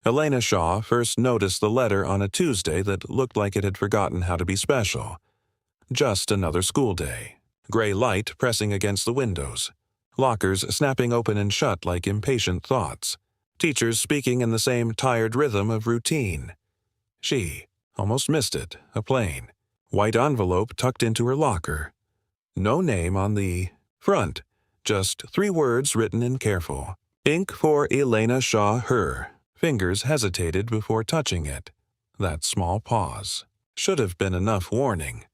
Elena Shaw first noticed the letter on a Tuesday that looked like it had forgotten how to be special. Just another school day. Gray light pressing against the windows. Lockers snapping open and shut like impatient thoughts. Teachers speaking in the same tired rhythm of routine. She almost missed it, a plain, white envelope tucked into her locker. No name on the front, just 3 words written in careful. Ink for Elena Shaw, her. Fingers hesitated before touching it. That small pause should have been enough warning.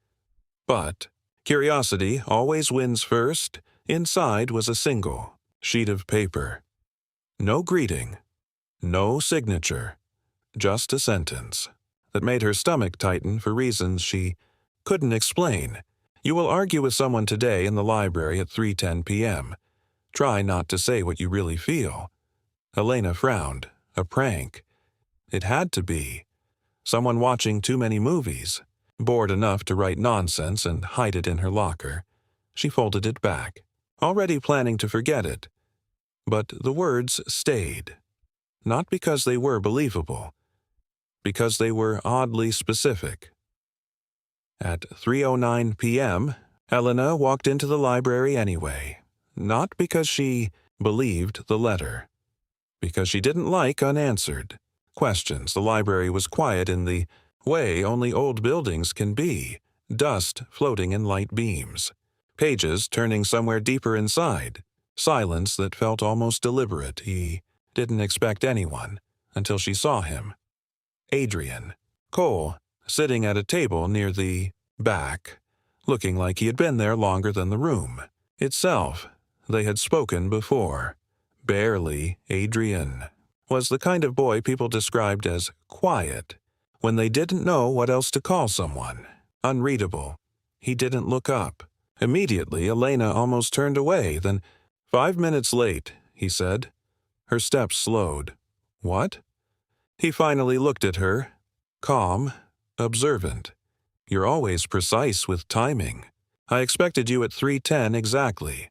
But curiosity always wins first. Inside was a single sheet of paper. No greeting, no signature, just a sentence that made her stomach tighten for reasons she couldn't explain. You will argue with someone today in the library at 3:10 p.m. Try not to say what you really feel. Elena frowned. A prank. It had to be. Someone watching too many movies. Bored enough to write nonsense and hide it in her locker. She folded it back, already planning to forget it. But the words stayed. Not because they were believable. Because they were oddly specific. At 3:09 p.m., Elena walked into the library anyway. Not because she believed the letter. Because she didn't like unanswered questions. The library was quiet in the way only old buildings can be, dust floating in light beams, pages turning somewhere deeper inside, silence that felt almost deliberate. He didn't expect anyone until she saw him. Adrian Cole, sitting at a table near the back, looking like he had been there longer than the room itself. They had spoken before. Barely. Adrian was the kind of boy people described as quiet, when they didn't know what else to call someone. Unreadable. He didn't look up. Immediately, Elena almost turned away. Then, 5 minutes late, he said. Her steps slowed. What? He finally looked at her. Calm, observant. You're always precise with timing. I expected you at 3:10 exactly.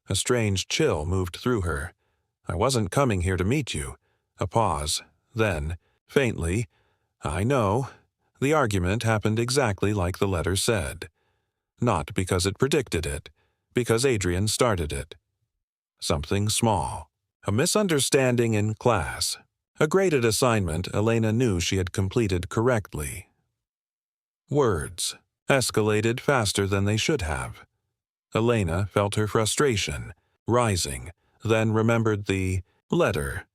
A strange chill moved through her. I wasn't coming here to meet you. A pause. Then, faintly, I know. The argument happened exactly like the letter said. Not because it predicted it, because Adrian started it. Something small. A misunderstanding in class. A graded assignment Elena knew she had completed correctly. Words escalated faster than they should have. Elena felt her frustration rising, then remembered the letter.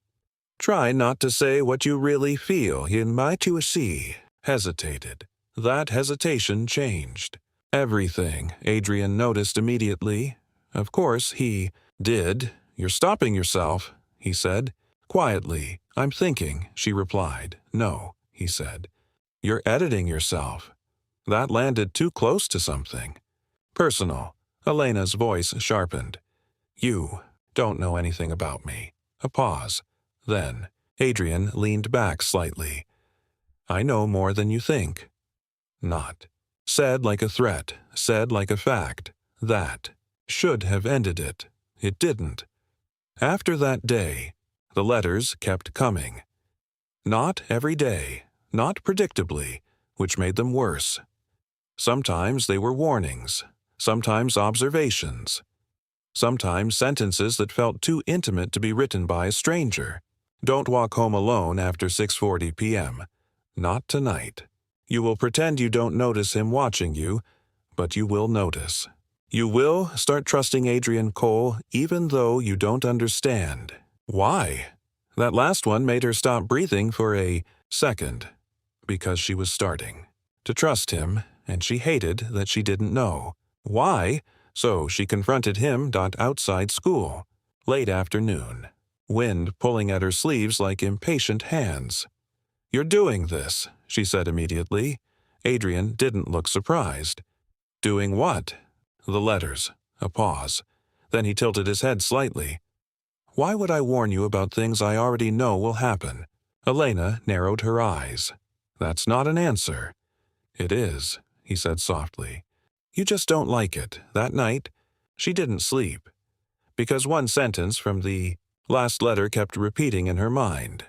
Try not to say what you really feel. You might you see. Hesitated. That hesitation changed. Everything, Adrian noticed immediately. Of course, he did. You're stopping yourself, he said. Quietly. I'm thinking, she replied. No, he said. You're editing yourself. That landed too close to something. Personal. Elena's voice sharpened. You don't know anything about me. A pause. Then, Adrian leaned back slightly. I know more than you think. Not. Said like a threat, said like a fact. That should have ended it. It didn't. After that day, the letters kept coming. Not every day, not predictably, which made them worse. Sometimes they were warnings, sometimes observations, sometimes sentences that felt too intimate to be written by a stranger. Don't walk home alone after 6:40 p.m. Not tonight. You will pretend you don't notice him watching you, but you will notice. You will start trusting Adrian Cole even though you don't understand. Why? That last one made her stop breathing for a second, because she was starting to trust him, and she hated that she didn't know. Why? So she confronted him outside school, late afternoon, wind pulling at her sleeves like impatient hands. You're doing this, she said immediately. Adrian didn't look surprised. Doing what? The letters. A pause. Then he tilted his head slightly. Why would I warn you about things I already know will happen? Elena narrowed her eyes. That's not an answer. It is, he said softly. You just don't like it. That night, she didn't sleep. Because one sentence from the last letter kept repeating in her mind.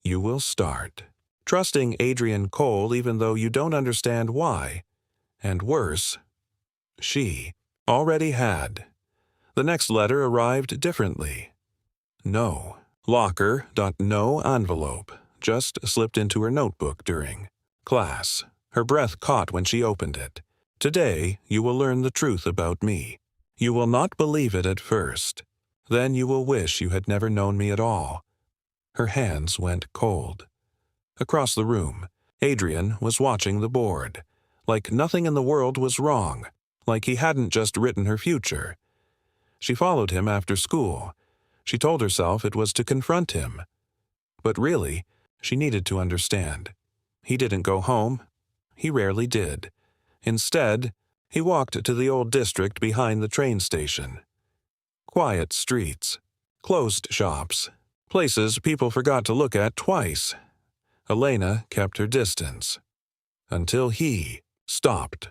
You will start trusting Adrian Cole even though you don't understand why. And worse, she already had. The next letter arrived differently. No. Locker.no envelope just slipped into her notebook during class. Her breath caught when she opened it. Today, you will learn the truth about me. You will not believe it at first. Then you will wish you had never known me at all. Her hands went cold. Across the room, Adrian was watching the board. Like nothing in the world was wrong. Like he hadn't just written her future. She followed him after school. She told herself it was to confront him. But really, she needed to understand. He didn't go home. He rarely did. Instead, he walked to the old district behind the train station. Quiet streets, closed shops, places people forgot to look at twice. Elena kept her distance. Until he stopped,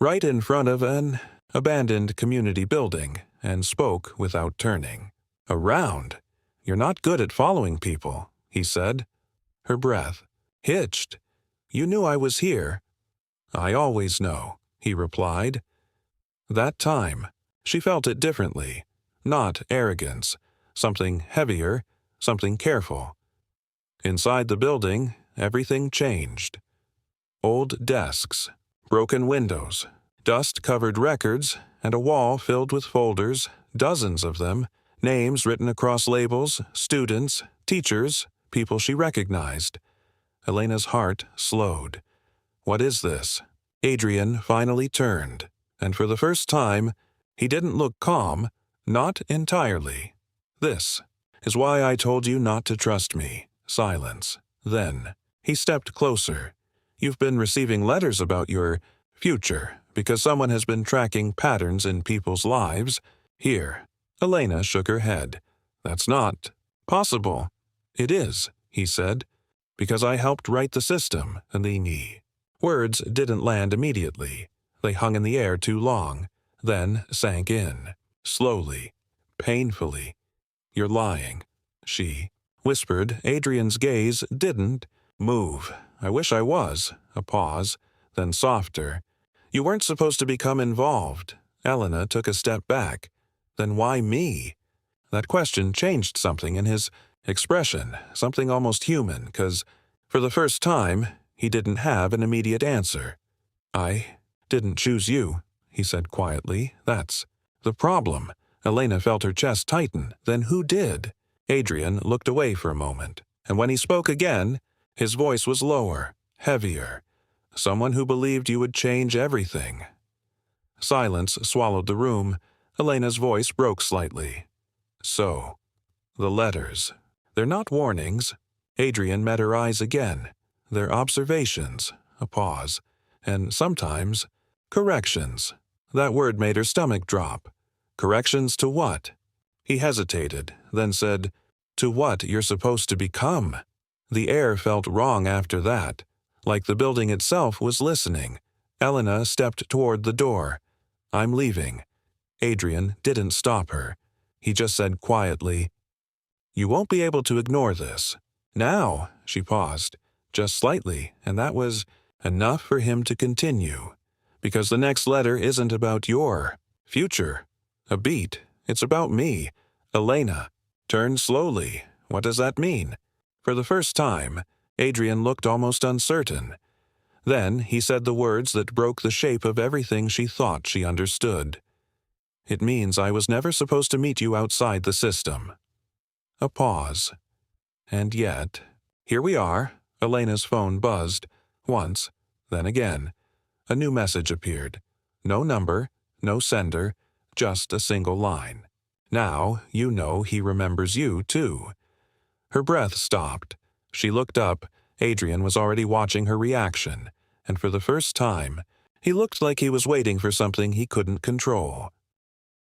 right in front of an abandoned community building, and spoke without turning. "Around? You're not good at following people," he said. Her breath hitched. "You knew I was here." "I always know," he replied. That time, she felt it differently. Not arrogance, something heavier, something careful. Inside the building, everything changed. Old desks, broken windows, dust-covered records, and a wall filled with folders, dozens of them, names written across labels, students, teachers, people she recognized. Elena's heart slowed. "What is this?" Adrian finally turned, and for the first time, he didn't look calm, not entirely. "This is why I told you not to trust me." Silence. Then, he stepped closer. "You've been receiving letters about your future because someone has been tracking patterns in people's lives. Here." Elena shook her head. "That's not possible." "It is," he said, "because I helped write the system, Eleni." Words didn't land immediately. They hung in the air too long, then sank in, slowly, painfully. "You're lying," she whispered. Adrian's gaze didn't move. "I wish I was." A pause, then softer. "You weren't supposed to become involved." Elena took a step back. "Then why me?" That question changed something in his expression, something almost human, 'cause for the first time, he didn't have an immediate answer. "I didn't choose you," he said quietly. "That's the problem." Elena felt her chest tighten. "Then who did?" Adrian looked away for a moment, and when he spoke again, his voice was lower, heavier. "Someone who believed you would change everything." Silence swallowed the room. Elena's voice broke slightly. "So, the letters. They're not warnings." Adrian met her eyes again. "They're observations." A pause. "And sometimes, corrections." That word made her stomach drop. "Corrections to what?" He hesitated, then said, "To what you're supposed to become." The air felt wrong after that, like the building itself was listening. Elena stepped toward the door. "I'm leaving." Adrian didn't stop her. He just said quietly, "You won't be able to ignore this." "Now," she paused, just slightly, and that was enough for him to continue. "Because the next letter isn't about your future. A beat. It's about me. Elena. Turn slowly. What does that mean?" For the first time, Adrian looked almost uncertain. Then he said the words that broke the shape of everything she thought she understood. "It means I was never supposed to meet you outside the system." A pause. "And yet, here we are." Elena's phone buzzed, once, then again. A new message appeared. No number, no sender, just a single line. "Now you know he remembers you, too." Her breath stopped. She looked up. Adrian was already watching her reaction, and for the first time, he looked like he was waiting for something he couldn't control.